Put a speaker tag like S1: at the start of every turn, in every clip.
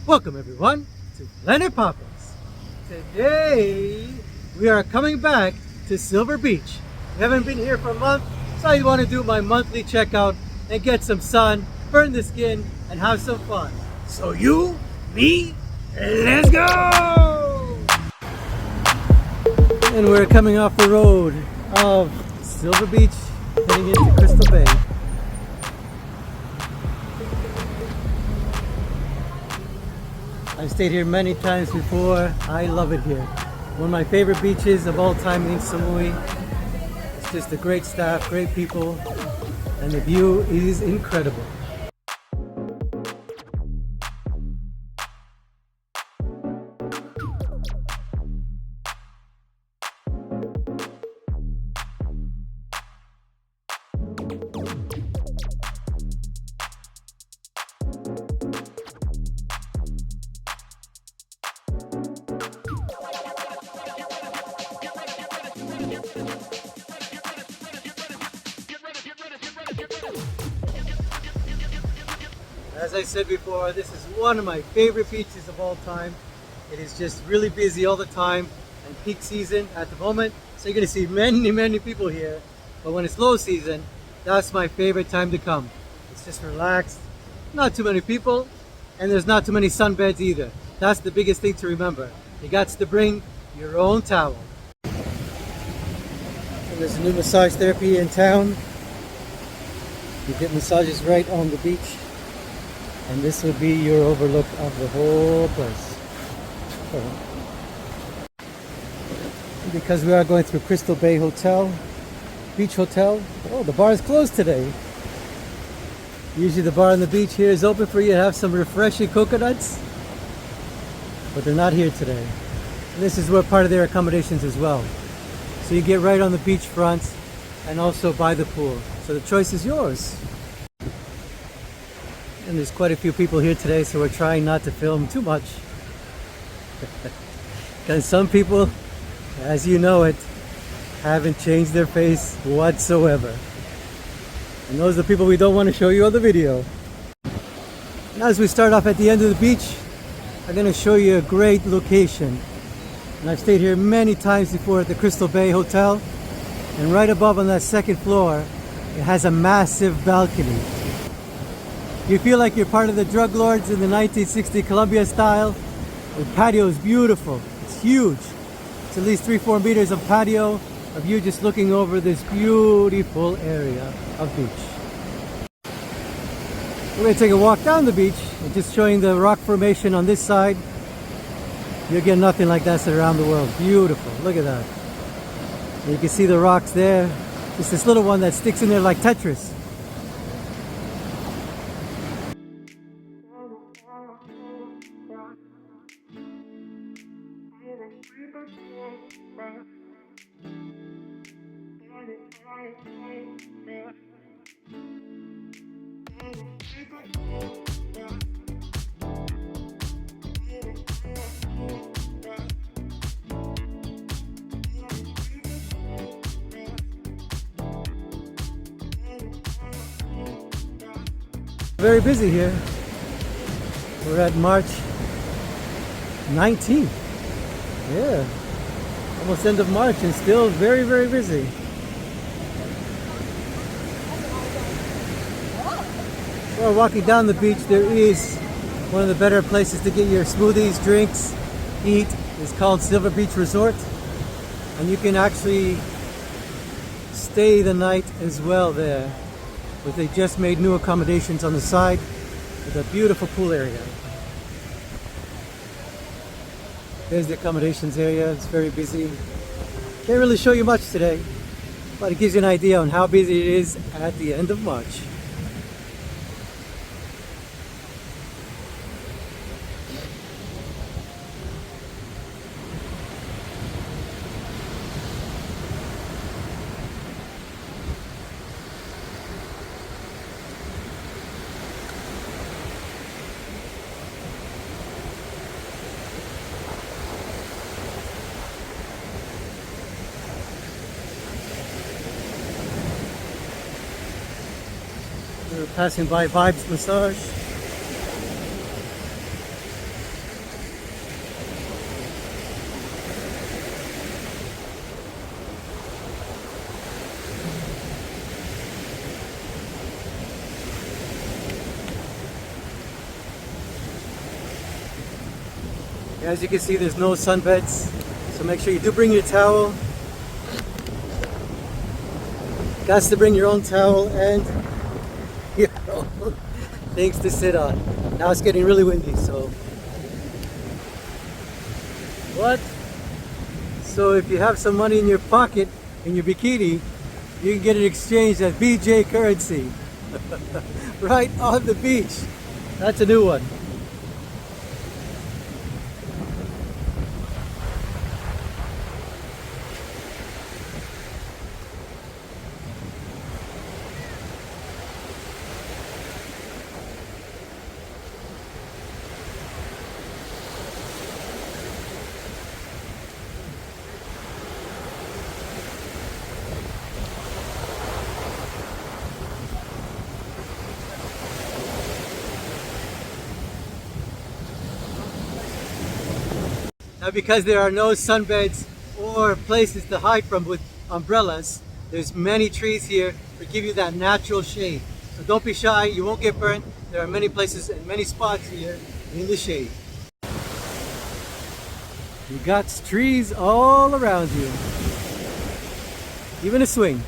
S1: Welcome everyone to Planet Papa's. Today we are coming back to Silver Beach. We haven't been here for a month, so I want to do my monthly checkout and get some sun, burn the skin, and have some fun. So you, me, let's go! And we're coming off the road of Silver Beach, heading into Crystal Bay. I've stayed here many times before. I love it here. One of my favorite beaches of all time in Samui. It's just a great staff, great people, and the view is incredible. As I said before, this is one of my favorite beaches of all time. It is just really busy all the time and peak season at the moment. So you're going to see many people here. But when it's low season, that's my favorite time to come. It's just relaxed, not too many people, and there's not too many sunbeds either. That's the biggest thing to remember. You got to bring your own towel. And there's a new massage therapy in town. You get massages right on the beach. And this will be your overlook of the whole place. Because we are going through Crystal Bay Hotel, Beach Hotel. Oh, the bar is closed today. Usually the bar on the beach here is open for you to have some refreshing coconuts. But they're not here today. And this is where part of their accommodations as well. So you get right on the beach front and also by the pool. So the choice is yours. And there's quite a few people here today, so we're trying not to film too much. Because some people, as you know it, haven't changed their face whatsoever. And those are the people we don't want to show you on the video. And as we start off at the end of the beach, I'm going to show you a great location. And I've stayed here many times before at the Crystal Bay Hotel. And right above on that second floor, it has a massive balcony. You feel like you're part of the drug lords in the 1960 Columbia style. The patio is beautiful. It's huge. It's at least 3-4 meters of patio of you just looking over this beautiful area of beach. We're going to take a walk down the beach and just showing the rock formation on this side. You'll get nothing like that around the world. Beautiful. Look at that. And you can see the rocks there. Just this little one that sticks in there like Tetris. Very busy here. We're at March 19th. Yeah, almost end of March and still very busy. Well, walking down the beach, there is one of the better places to get your smoothies, drinks, eat. It's called Silver Beach Resort, and you can actually stay the night as well there. But they just made new accommodations on the side with a beautiful pool area. There's the accommodations area. It's very busy. Can't really show you much today, but it gives you an idea on how busy it is at the end of March. We're passing by Vibes Massage. As you can see, there's no sunbeds, so make sure you do bring your towel. Got to bring your own towel and you know, things to sit on. Now it's getting really windy, so what? So if you have some money in your pocket in your bikini, you can get it exchanged at BJ currency right on the beach. That's a new one. Now, because there are no sunbeds or places to hide from with umbrellas, there's many trees here to give you that natural shade. So don't be shy, you won't get burnt. There are many places and many spots here in the shade. You got trees all around you. Even a swing.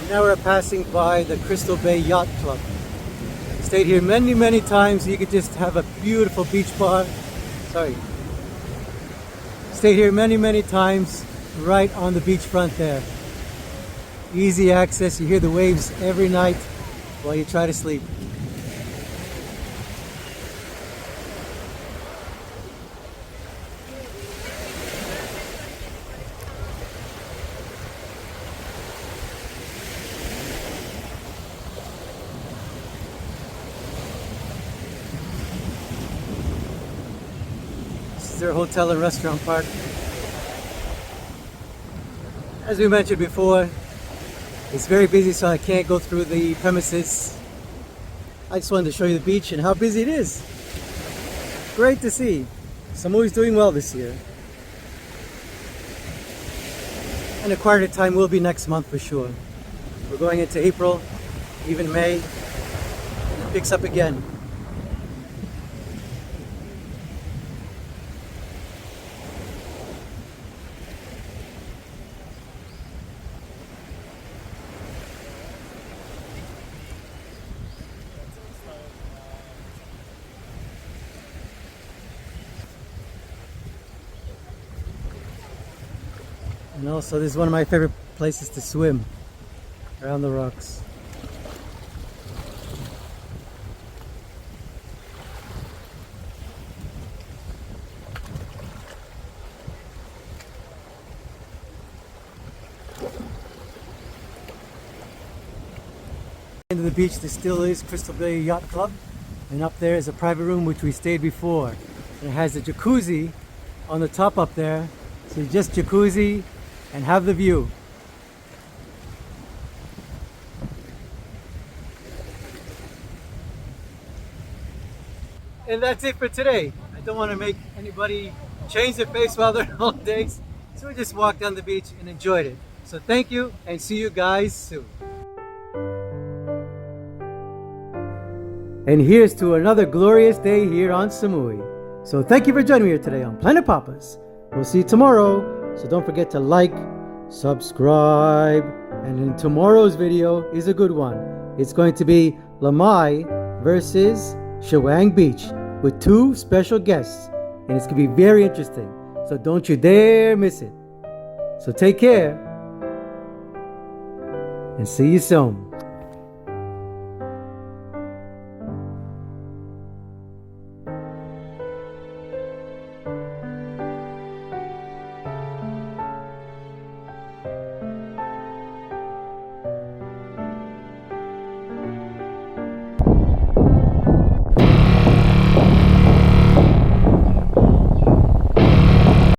S1: Now we're passing by the Crystal Bay Yacht Club. Stayed here many times. You could just have a beautiful beach bar. Sorry. Stayed here many times right on the beachfront there. Easy access. You hear the waves every night while you try to sleep. Their hotel and restaurant park. As we mentioned before, it's very busy, so I can't go through the premises. I just wanted to show you the beach and how busy it is. Great to see. Samui's doing well this year. And a quieter time will be next month for sure. We're going into April, even May, and it picks up again. And also, this is one of my favorite places to swim, around the rocks. End of the beach, there still is Crystal Bay Yacht Club, and up there is a private room which we stayed before. And it has a jacuzzi on the top up there, so you just jacuzzi and have the view. And that's it for today. I don't want to make anybody change their face while they're on holidays, so we just walked down the beach and enjoyed it. So thank you, and see you guys soon. And here's to another glorious day here on Samui. So thank you for joining me here today on Planet Papas. We'll see you tomorrow. So don't forget to like, subscribe, and in tomorrow's video is a good one. It's going to be Lamai versus Shawang Beach with two special guests, and it's going to be very interesting. So don't you dare miss it. So take care and see you soon.